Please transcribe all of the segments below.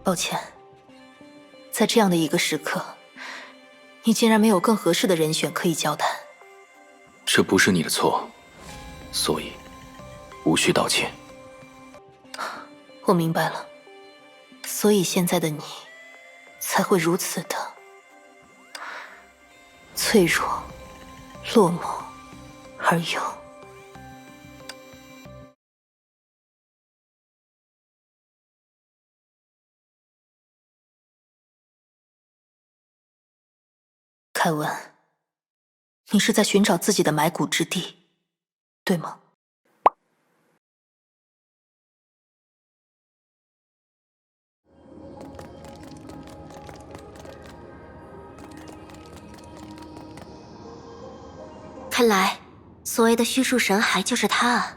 抱歉，在这样的一个时刻，你竟然没有更合适的人选可以交谈。这不是你的错，所以无需道歉。我明白了，所以现在的你才会如此的脆弱、落寞而又……凯文，你是在寻找自己的埋骨之地，对吗？看来，所谓的虚树神骸就是他啊。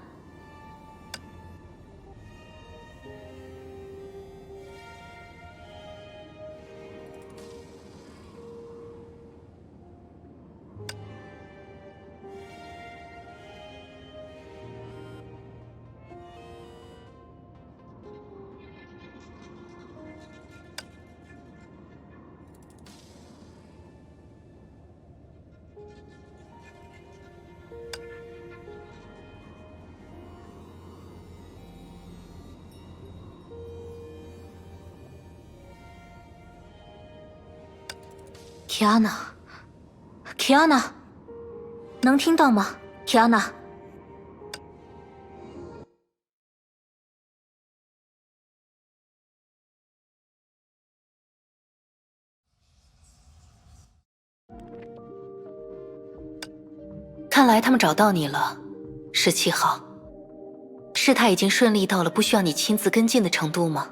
Kiana，能听到吗 ？Kiana， 看来他们找到你了，17号。事态已经顺利到了不需要你亲自跟进的程度吗？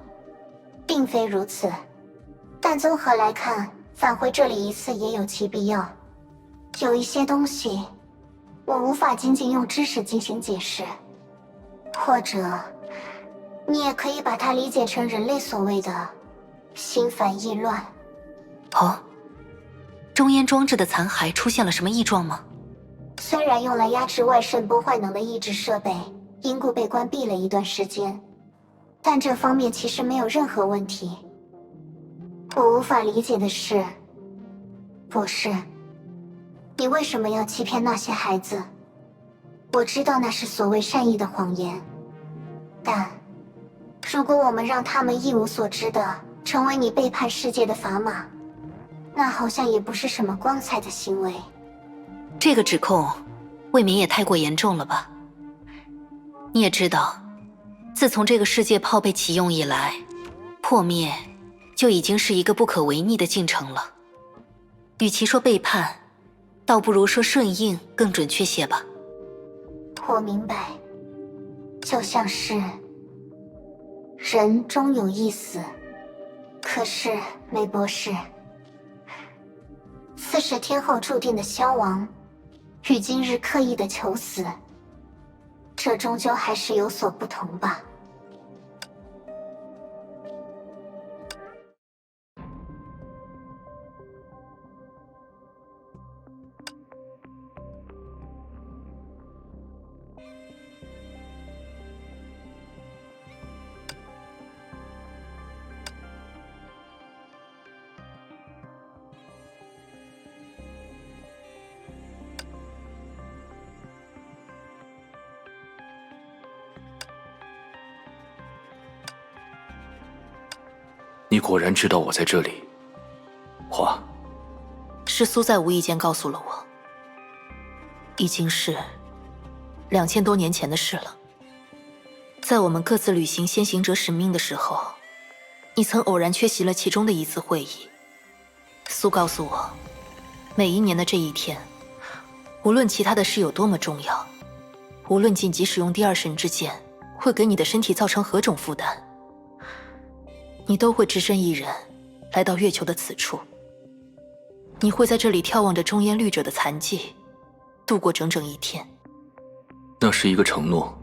并非如此，但综合来看，返回这里一次也有其必要。有一些东西，我无法仅仅用知识进行解释，或者，你也可以把它理解成人类所谓的心烦意乱。哦，中烟装置的残骸出现了什么异状吗？虽然用来压制外渗波坏能的抑制设备因故被关闭了一段时间，但这方面其实没有任何问题。我无法理解的是，博士，你为什么要欺骗那些孩子？我知道那是所谓善意的谎言，但如果我们让他们一无所知的成为你背叛世界的砝码，那好像也不是什么光彩的行为。这个指控未免也太过严重了吧？你也知道，自从这个世界炮被启用以来，破灭就已经是一个不可违逆的进程了。与其说背叛，倒不如说顺应更准确些吧。我明白，就像是人终有一死，可是梅博士，40天后注定的消亡，与今日刻意的求死，这终究还是有所不同吧。你果然知道我在这里，花。是苏在无意间告诉了我，已经是2000多年前的事了。在我们各自履行先行者使命的时候，你曾偶然缺席了其中的一次会议。苏告诉我，每一年的这一天，无论其他的事有多么重要，无论紧急使用第二神之剑会给你的身体造成何种负担，你都会只身一人来到月球的此处。你会在这里眺望着中烟绿者的残迹，度过整整一天。那是一个承诺，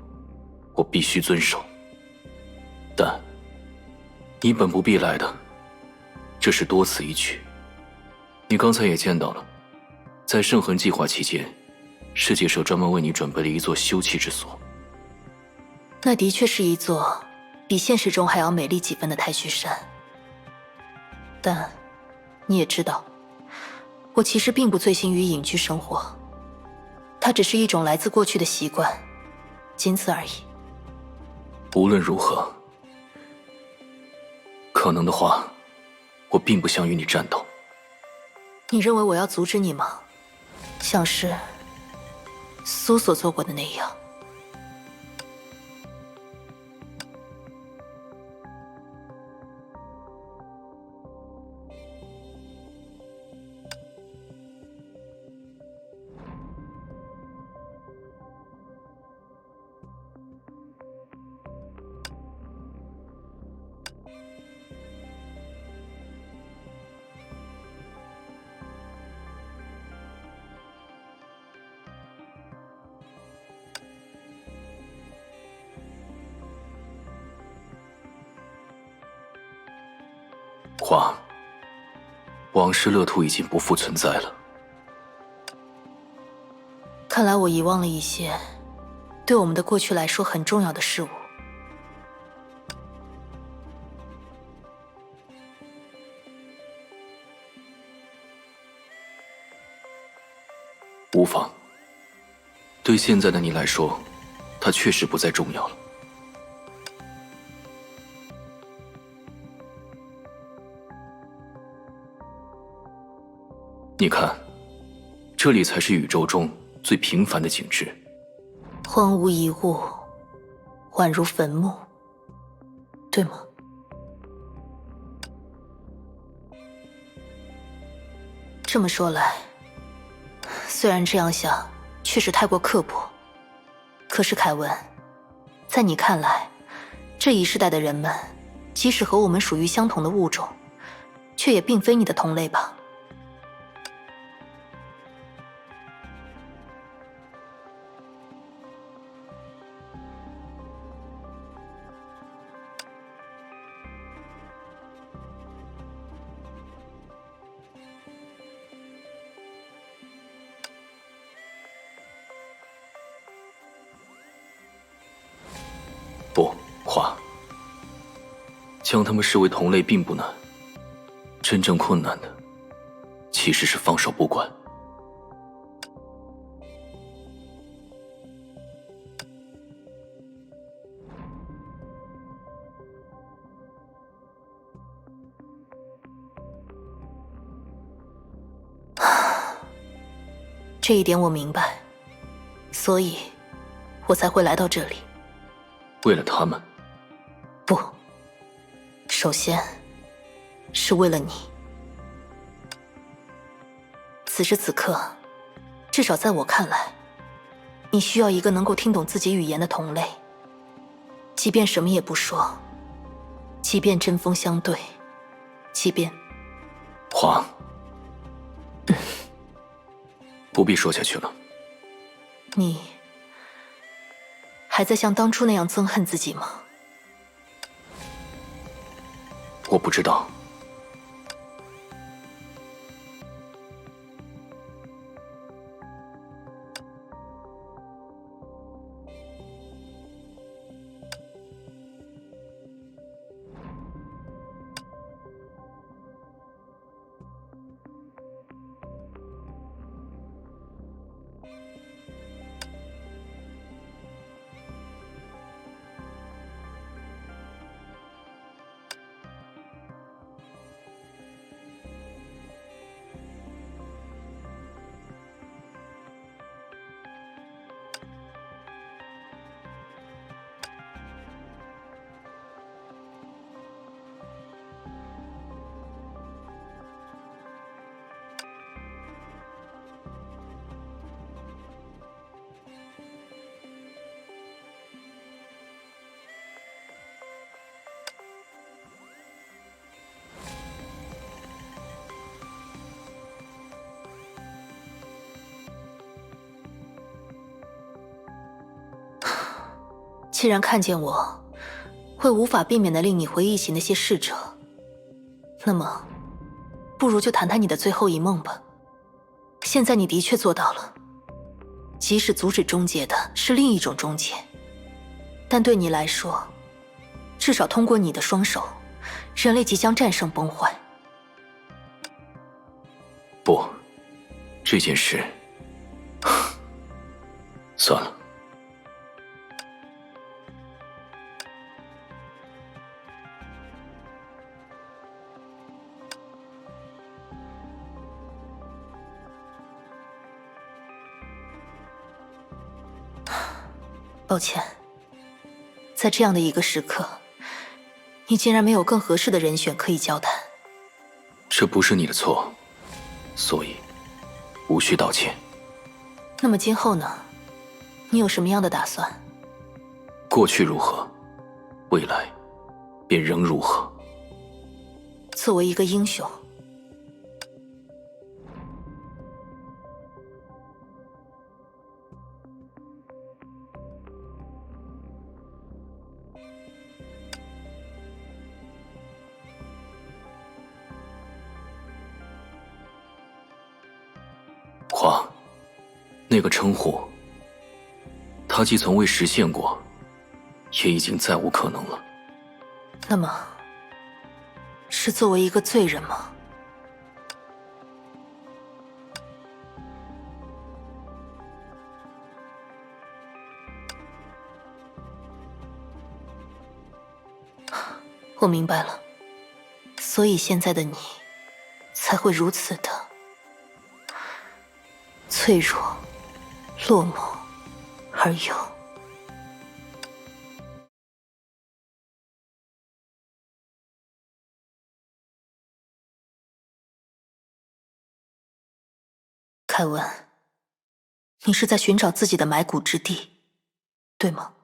我必须遵守。但你本不必来的，这是多此一举。你刚才也见到了，在圣痕计划期间，世界社专门为你准备了一座休憩之所。那的确是一座比现实中还要美丽几分的太虚山。但你也知道，我其实并不醉心于隐居生活，它只是一种来自过去的习惯，仅此而已。无论如何，可能的话，我并不想与你战斗。你认为我要阻止你吗？像是苏所做过的那样。华，往事乐土已经不复存在了。看来我遗忘了一些对我们的过去来说很重要的事物。无妨，对现在的你来说，它确实不再重要了。你看，这里才是宇宙中最平凡的景致。荒无一物，宛如坟墓，对吗？这么说来，虽然这样想确实太过刻薄，可是凯文，在你看来，这一世代的人们，即使和我们属于相同的物种，却也并非你的同类吧？不，华，将他们视为同类并不难，真正困难的其实是放手不管。这一点我明白，所以我才会来到这里。为了他们？不，首先是为了你。此时此刻，至少在我看来，你需要一个能够听懂自己语言的同类，即便什么也不说，即便针锋相对，即便……华，不必说下去了。你还在像当初那样憎恨自己吗？我不知道。既然看见我，会无法避免地令你回忆起那些逝者，那么，不如就谈谈你的最后一梦吧。现在你的确做到了，即使阻止终结的是另一种终结，但对你来说，至少通过你的双手，人类即将战胜崩坏。不，这件事，算了。抱歉，在这样的一个时刻，你竟然没有更合适的人选可以交谈。这不是你的错，所以无需道歉。那么今后呢？你有什么样的打算？过去如何，未来便仍如何。作为一个英雄，花，那个称呼，它既从未实现过，也已经再无可能了。那么是作为一个罪人吗？我明白了，所以现在的你才会如此的脆弱、落寞而又……凯文，你是在寻找自己的埋骨之地，对吗？